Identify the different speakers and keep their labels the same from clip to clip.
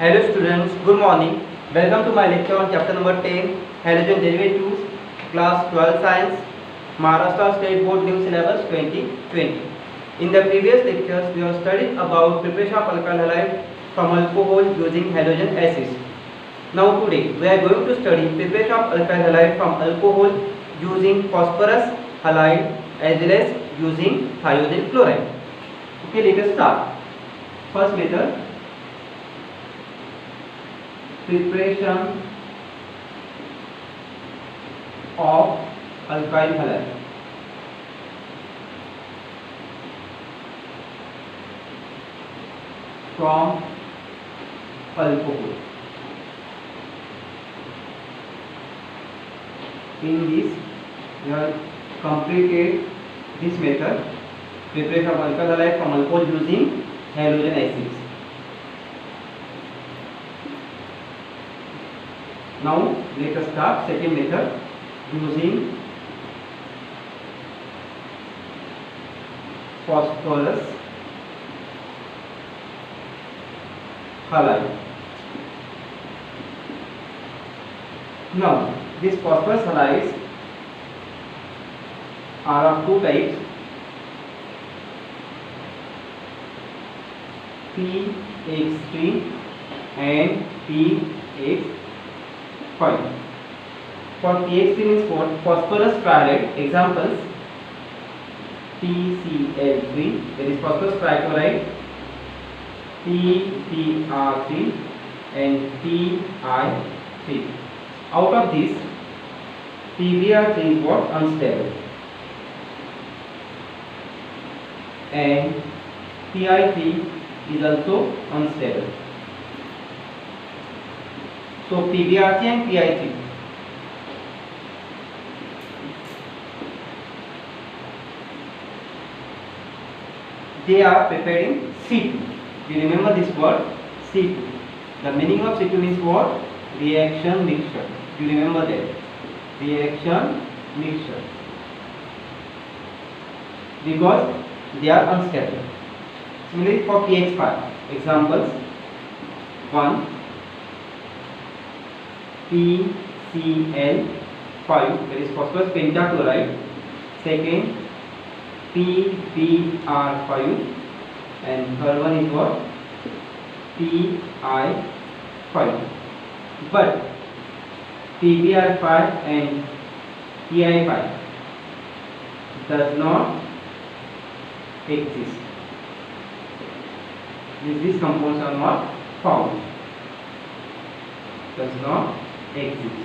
Speaker 1: Hello students, good morning. Welcome to my lecture on chapter number 10, Halogen Derivatives, class 12 science, Maharashtra State Board New Syllabus 2020. In the previous lectures, we have studied about preparation of alkyl halide from alcohol using halogen acids. Now today, we are going to study preparation of alkyl halide from alcohol using phosphorus halide as well as using thiazide chloride. Okay, let us start. First method, preparation of alkyl halide. From alcohol. In this, we have completed this method, preparation of alkyl halide from alcohol using halogen acids. Now let us start second method using phosphorus halide. Now these phosphorus halides are of two types, PX3 and PX5. For PX3 means for phosphorus trihalide, examples PCl3, that is phosphorus trichloride, PPr3 and PI3. Out of this, PBr3 is what? Unstable, and PI3 is also unstable. So PBr3 and PI3, they are prepared in C2. You remember this word C2. The meaning of C2 means what? Reaction mixture. You remember that? Reaction mixture. Because they are unstable. Similarly for PX5, examples 1 PCl5, that is phosphorus pentachloride, second PBr5, and third one is what? PI5. But PBr5 and PI5 does not exist. These compounds are not found. Does not exist.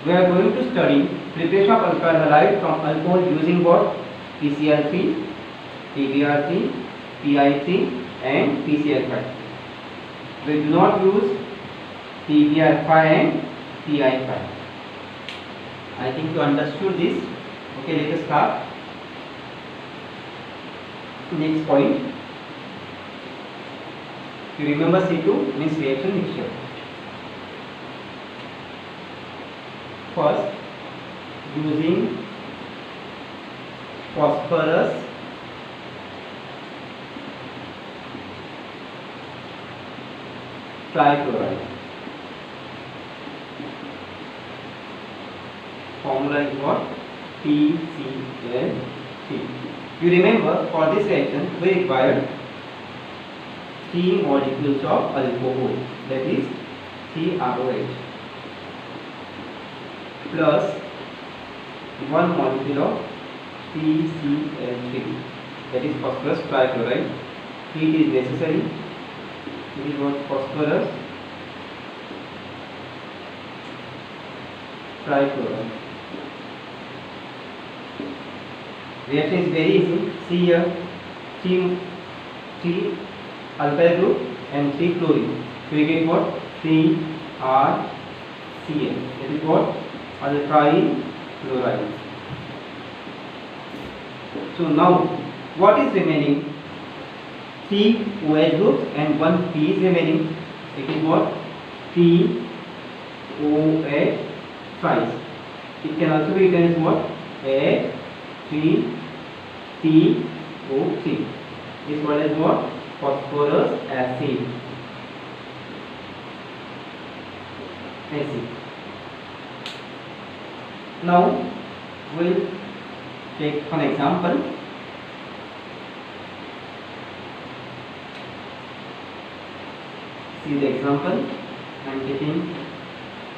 Speaker 1: We are going to study preparation of alkyl halide from alcohol using what? PCl3, PBr3, PI3 and PCl5. We do not use PBr5 and PI5. I think you understood this. Okay, let us start. Next point. You remember C2 means reaction mixture. First, using phosphorus trichloride. Formula is what? PCl3. You remember, for this reaction we require 3 molecules of alcohol, that is CROH, plus 1 molecule of PCl3, that is phosphorus trichloride. Heat is necessary. This is what? Phosphorus trichloride. Reaction is very easy. See here, 3 alkyl group and 3 chlorine. So we get what? 3RCl. That is what? Alkyl chloride. So now, what is remaining? 3 OH groups and 1 P is remaining. It is what? POH thrice. It can also be written as what? A3PO3. This one is what? phosphorus acid. Now we'll take an example. See the example. I am taking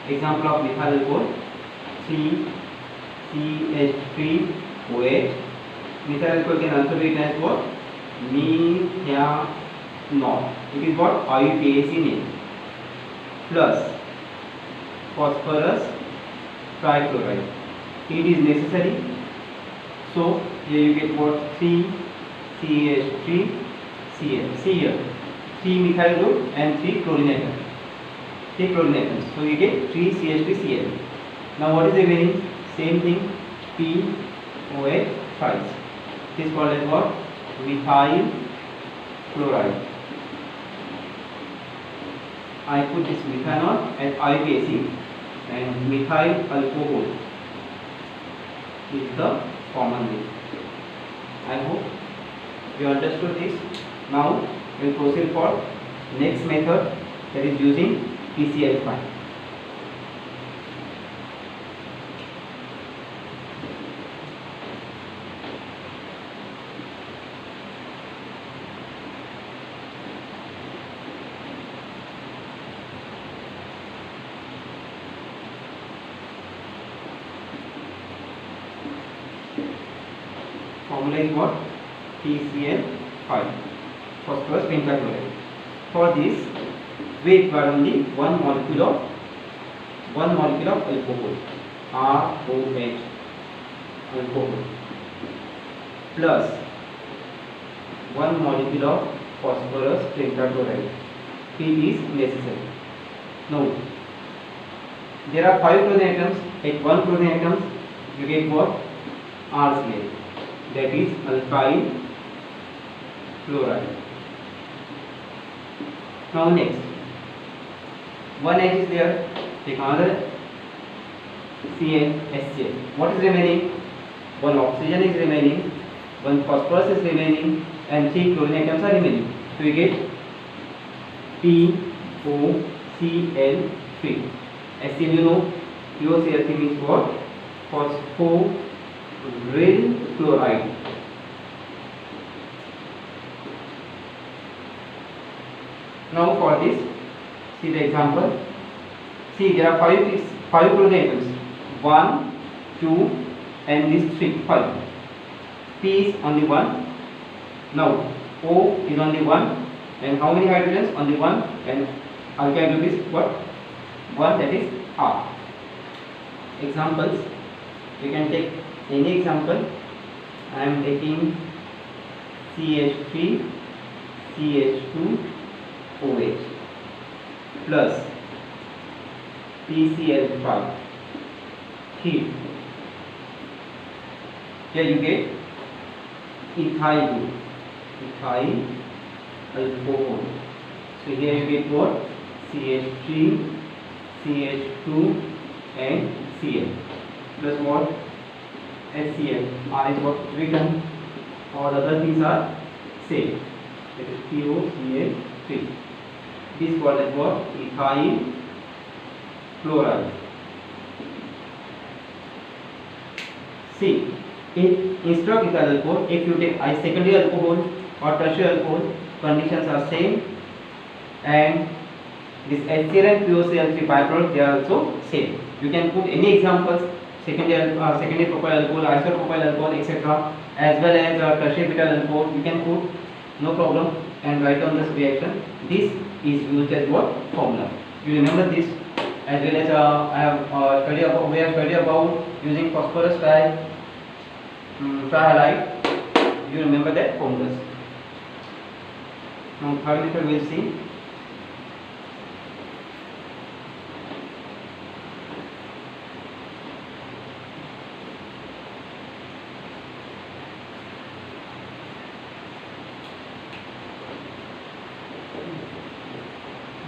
Speaker 1: example of methyl alcohol 3CH3OH. Methyl alcohol can also be written as what? Methanol. It is what? IUPAC name. Plus phosphorus trichloride. Heat is necessary. So here you get what? 3CH3Cl. See here, 3 methyl group and 3 chlorine atoms. 3 chlorine atoms. So you get 3CH3Cl. Now what is remaining? Same thing, POH thrice. This is called as what? Methyl chloride. I put this methanol as IUPAC and methyl alcohol is the common name. I hope you understood this. Now we will proceed for next method, that is using PCl5. Formula is what? PCl5, phosphorus pentachloride. For this, we require only one molecule of alcohol, ROH, alcohol, plus one molecule of phosphorus pentachloride. Heat is necessary. Now, there are 5 chlorine atoms. At 1 chlorine atoms, you get what? RCl. That is alkyl chloride. Now next, one H is there, take another Cl, HCl. What is remaining? One oxygen is remaining, one phosphorus is remaining, and 3 chlorine atoms are remaining. So we get POCl3. HCl, you know, POCl3 means what? Phosphoryl chloride. Now for this, see the example. See, there are 5 chlorine atoms. 1, 2, and this 3, 5. P is only 1. Now O is only 1. And how many hydrogens? Only 1. And alkyl group is what? 1, that is R. Examples. You can take any example. I am taking CH3, CH2, OH plus PCl5. Heat. Here you get ethyl group, ethyl alcohol. So here you get what? CH3, CH2, and Cl plus what? HCl. R is what written. All other things are same. That is POCl3. This is called as what? Ethyl chloride. See, instead of ethyl alcohol, if you take secondary alcohol or tertiary alcohol, conditions are same, and this HCl and POCl3 byproduct, they are also same. You can put any examples, secondary propyl alcohol, isopropyl alcohol, etc., as well as tertiary butyl alcohol. You can put, no problem, and write down this reaction. This is used as what? Formula. You remember this, as well as we have studied about using phosphorus trihalide. You remember that formulas. Now third method we will see.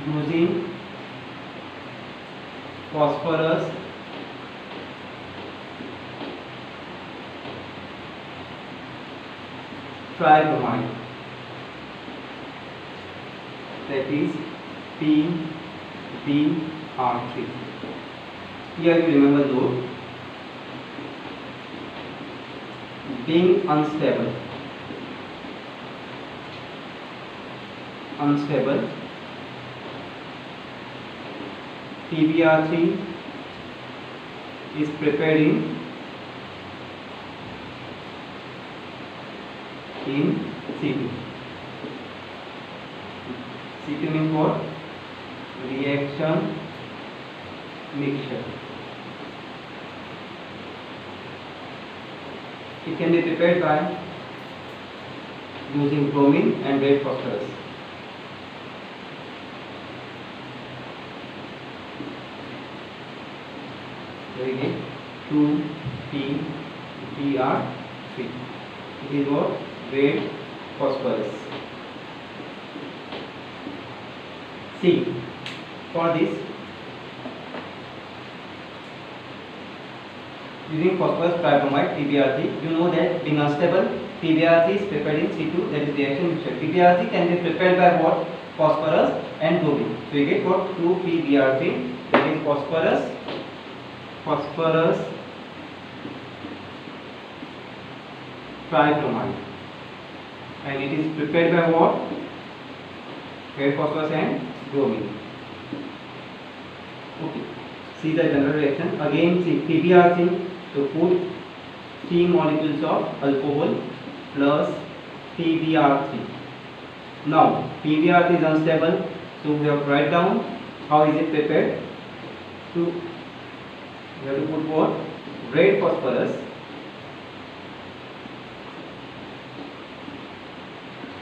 Speaker 1: Using phosphorus tribromide. that is PbR3. Here you remember those being unstable, PbR3 is prepared in C2. C2 means what? Reaction mixture. It can be prepared by using bromine and red phosphorus. So again 2PbR3. It is what? Red phosphorus. See, for this using phosphorus tribromide PbR3, you know that being unstable, PbR3 is prepared in C2, that is reaction mixture. PbR3 can be prepared by what? Phosphorus and bromine. So you get what? 2PbR3, that is phosphorus tribromide, and it is prepared by what? Red phosphorus and bromine. Okay. See the general reaction. Again, see PbR3. So put 3 molecules of alcohol plus PbR3. Now PbR3 is unstable, so we have to write down how is it prepared. So we have to put what? Red phosphorus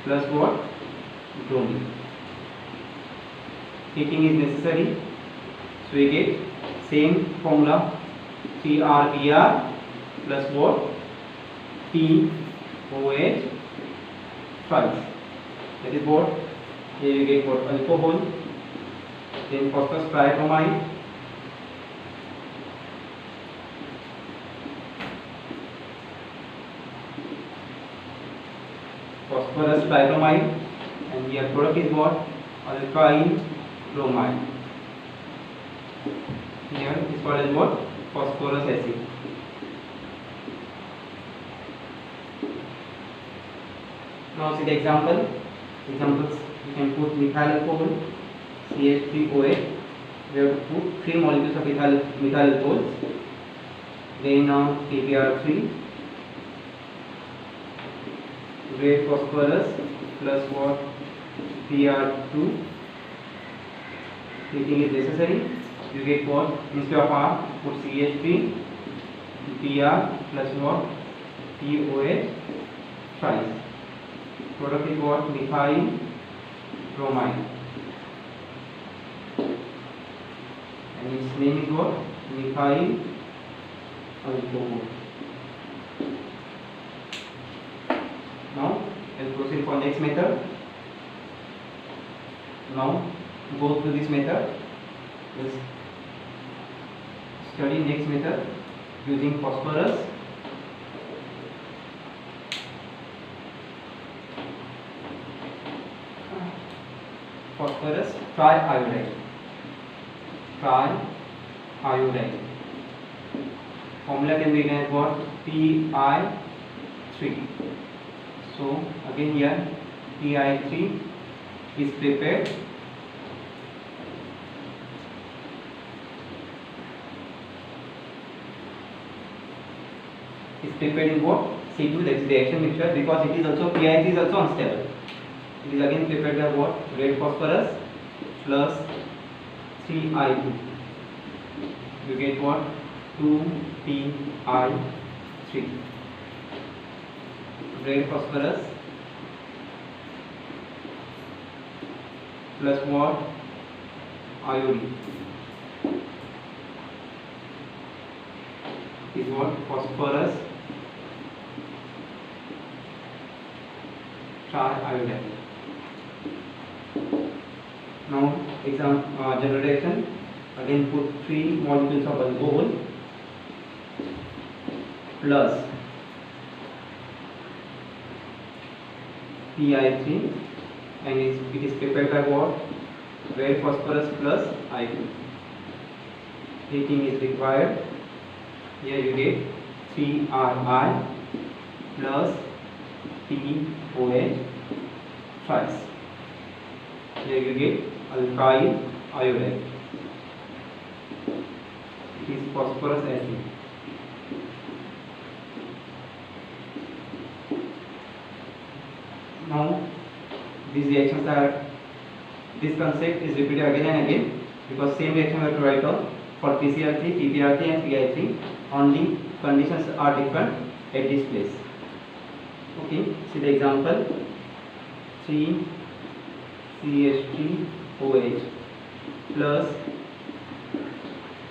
Speaker 1: plus what? Bromine. Heating is necessary, so we get same formula 3RBr plus what? POH twice. That is what? Here you get what? Alcohol, then phosphorus tribromide, and your product is what? Alkyl bromide. Here is called as what? Phosphorus acid. Now see the examples. You can put methyl alcohol, CH3OH. We have to put 3 molecules of methyl alcohol. Then PbR3, red phosphorus plus what? Br2. Heating is necessary. You get what? Instead of R, put CH3, Br plus what? POH twice. Product is what? Methyl bromide. And its name is what? Methyl alcohol. Now let's proceed for next method. Now go through this method. Let's study next method using phosphorus triiodide. Formula can be written as what? Pi3. So again here Pi3 is prepared in what? C2, that is reaction mixture, because it is also Pi3 is also unstable. It is again prepared by what? Red phosphorus plus 3I2. You get what? 2Pi3. Red phosphorus plus what? Iodine. Is what? Phosphorus triiodide. Now general reaction. Again put 3 molecules of alcohol plus Pi3 and it is prepared by what? Red phosphorus plus I2. Heating is required. Here you get 3Ri plus POH thrice. Here you get alkyl iodide. It is phosphorus acid. Now this concept is repeated again and again, because same reaction we have to write down for PCl3, PPr3 and Pi3. Only conditions are different at this place. Okay, see the example. 3CH3OH plus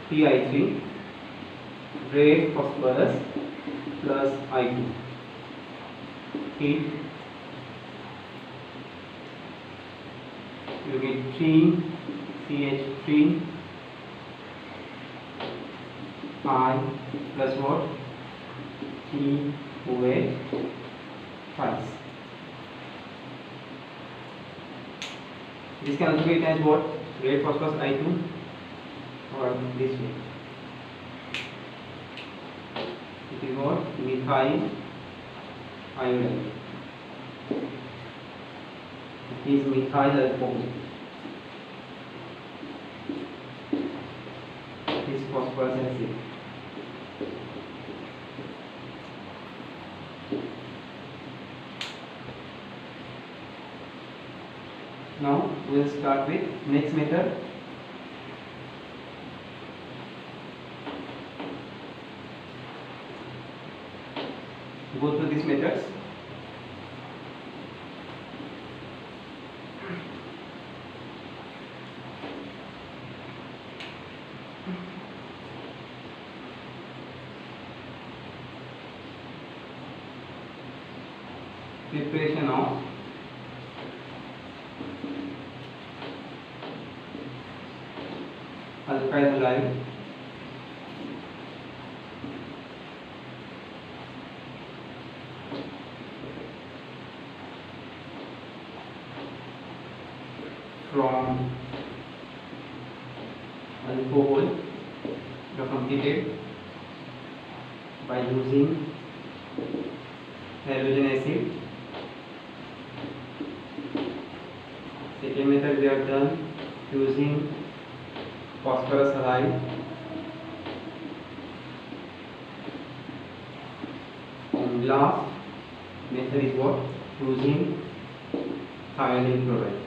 Speaker 1: Pi3 red phosphorus plus I2. Heat. You get 3CH3 I plus what? POH twice. This can also be written as what? Red phosphorus I2, or this way. It is what? Methyl iodide. It is methyl alcohol. It is phosphorus acid. Now we will start with next method. Go through these methods. Preparation of alkyl halide from alcohol completed by using halogen acid. Second method we have done using phosphorus halide. And last method is what? Using thionyl chloride.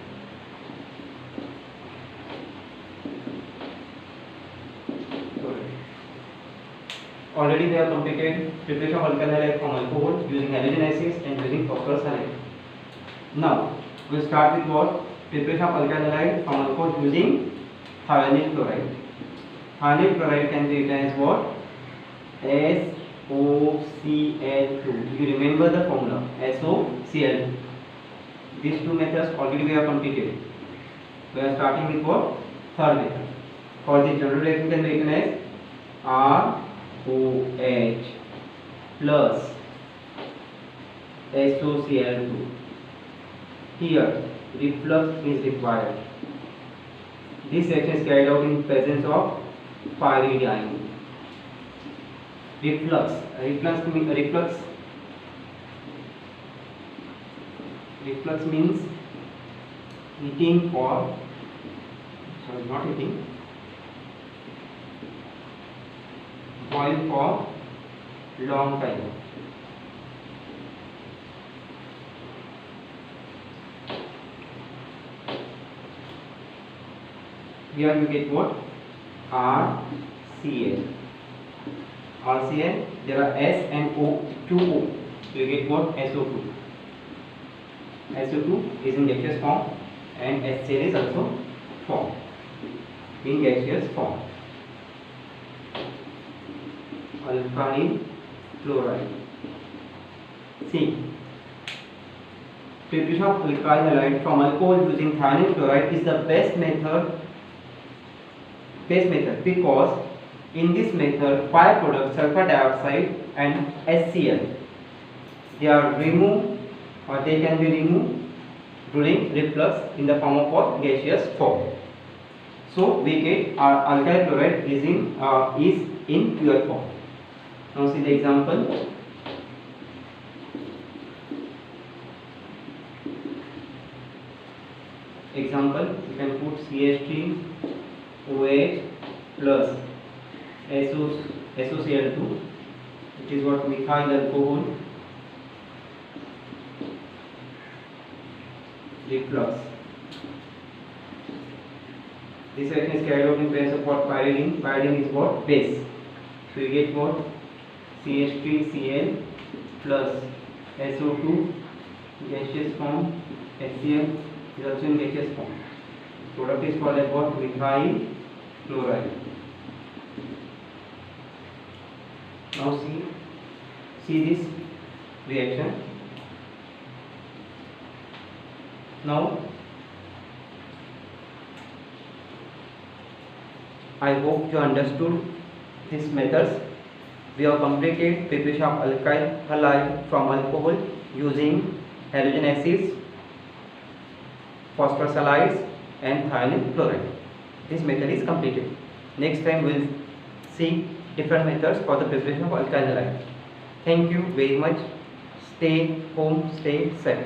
Speaker 1: Already we have completed preparation of alkyl halide from alcohol using halogen acids and using phosphorus halide. Now we will start with what? Preparation of alkyl halide from alcohol using thionyl chloride. Thionyl chloride can be written as what? SOCl2. You remember the formula SOCl2. These two methods already we have completed. We are starting with what? Third method. For the general reaction can be written as ROH plus SOCl2. Here reflux is required. This reaction is carried out in presence of pyridine. Reflux means heating for, sorry, not heating, boil for long time. Here you get what? RCl. There are S and O, 2O. You get what? SO2. SO2 is in gaseous form and HCl is also formed in gaseous form. Alkyl chloride. See, preparation of alkyl halide from alcohol using thionyl chloride is the best method because in this method byproducts sulfur dioxide and HCl, they are removed, or they can be removed during reflux in the form of a gaseous form. So we get our alkyl chloride is in pure form. Now see the example. Example, you can put CH3 OH plus SOCl2, which is what methyl alcohol reflux. This reaction is carried out in presence of what? Pyridine. Pyridine is what? Base. So you get what? CH3Cl plus SO2 gaseous form, HCl is also in gaseous form. Product is called as what? Methyl chloride. Now see this reaction. Now I hope you understood these methods. We have completed preparation of alkyl halide from alcohol using halogen acids, phosphorus halides and thionyl chloride. This method is completed. Next time we will see different methods for the preparation of alkyl halide. Thank you very much. Stay home, stay safe.